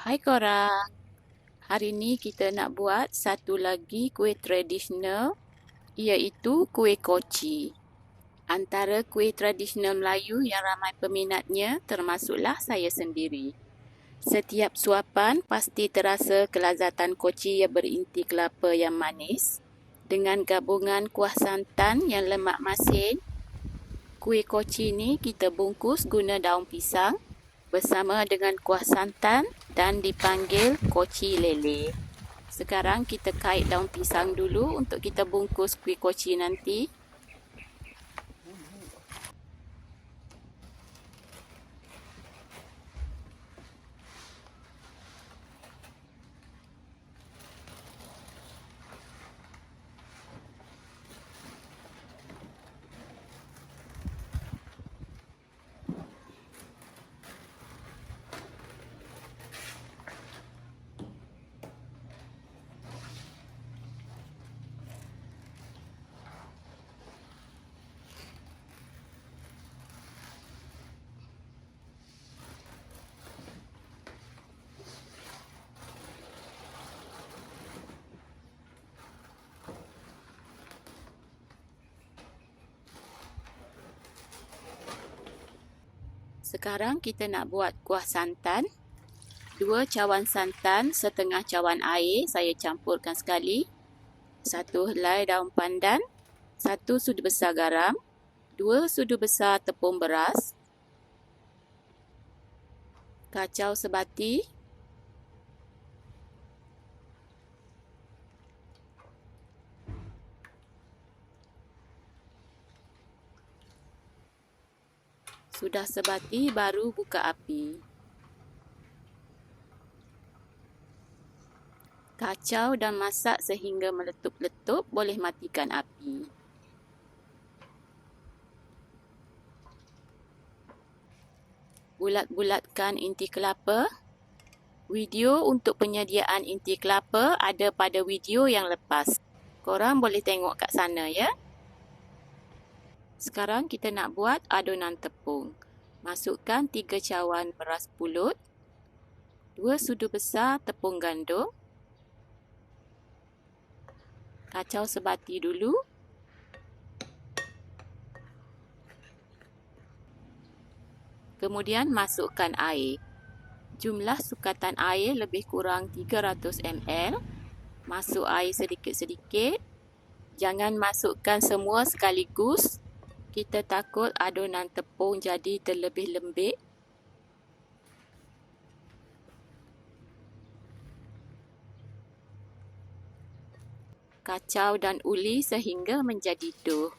Hai korang, hari ni kita nak buat satu lagi kuih tradisional iaitu kuih koci. Antara kuih tradisional Melayu yang ramai peminatnya termasuklah saya sendiri. Setiap suapan pasti terasa kelazatan koci yang berinti kelapa yang manis dengan gabungan kuah santan yang lemak masin. Kuih koci ni kita bungkus guna daun pisang bersama dengan kuah santan dan dipanggil koci lele. Sekarang kita kait daun pisang dulu untuk kita bungkus kuih koci nanti. Sekarang kita nak buat kuah santan. 2 cawan santan, setengah cawan air saya campurkan sekali. 1 helai daun pandan, 1 sudu besar garam, 2 sudu besar tepung beras, kacau sebati, sudah sebati baru buka api. Kacau dan masak sehingga meletup-letup, boleh matikan api. Bulat-bulatkan inti kelapa. Video untuk penyediaan inti kelapa ada pada video yang lepas. Korang boleh tengok kat sana ya. Sekarang kita nak buat adunan tepung. Masukkan 3 cawan beras pulut, 2 sudu besar tepung gandum. Kacau sebati dulu. Kemudian masukkan air. Jumlah sukatan air lebih kurang 300 ml. Masuk air sedikit-sedikit. Jangan masukkan semua sekaligus. Kita takut adunan tepung jadi terlebih lembik. Kacau dan uli sehingga menjadi dough.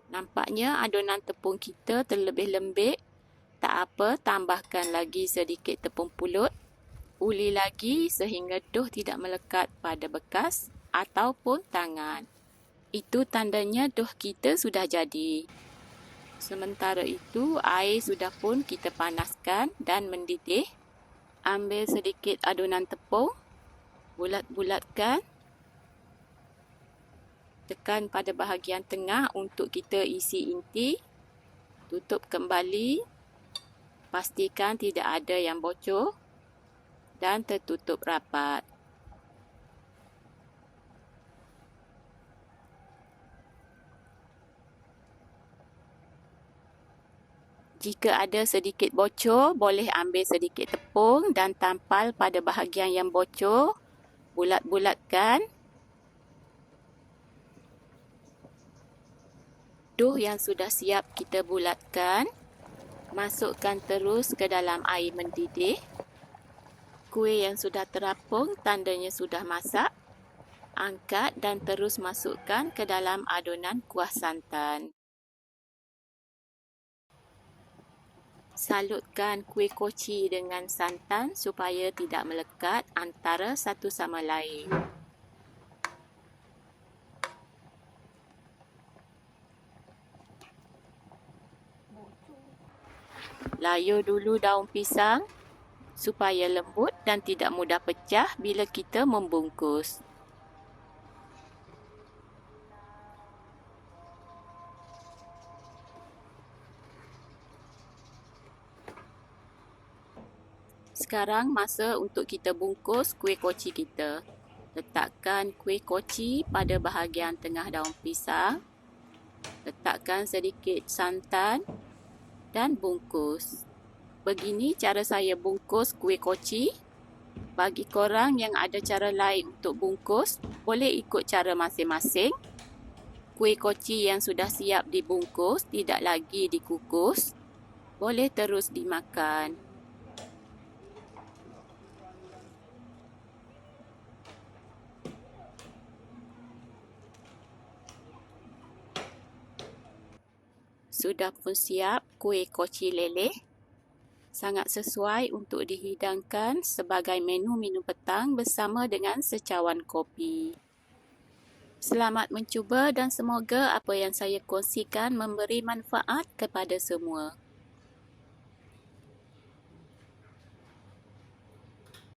Nampaknya adunan tepung kita terlebih lembik. Tak apa, tambahkan lagi sedikit tepung pulut. Uli lagi sehingga dough tidak melekat pada bekas ataupun tangan. Itu tandanya dough kita sudah jadi. Sementara itu, air sudah pun kita panaskan dan mendidih. Ambil sedikit adunan tepung, bulat-bulatkan. Tekan pada bahagian tengah untuk kita isi inti. Tutup kembali. Pastikan tidak ada yang bocor. Dan tertutup rapat. Jika ada sedikit bocor, boleh ambil sedikit tepung dan tampal pada bahagian yang bocor. Bulat-bulatkan. Dough yang sudah siap kita bulatkan. Masukkan terus ke dalam air mendidih. Kuih yang sudah terapung tandanya sudah masak. Angkat dan terus masukkan ke dalam adunan kuah santan. Salutkan kuih koci dengan santan supaya tidak melekat antara satu sama lain. Layur dulu daun pisang supaya lembut dan tidak mudah pecah bila kita membungkus. Sekarang masa untuk kita bungkus kuih koci kita. Letakkan kuih koci pada bahagian tengah daun pisang. Letakkan sedikit santan dan bungkus. Begini cara saya bungkus kuih koci. Bagi korang yang ada cara lain untuk bungkus, boleh ikut cara masing-masing. Kuih koci yang sudah siap dibungkus, tidak lagi dikukus, boleh terus dimakan. Sudah pun siap kuih koci leleh. Sangat sesuai untuk dihidangkan sebagai menu minum petang bersama dengan secawan kopi. Selamat mencuba dan semoga apa yang saya kongsikan memberi manfaat kepada semua.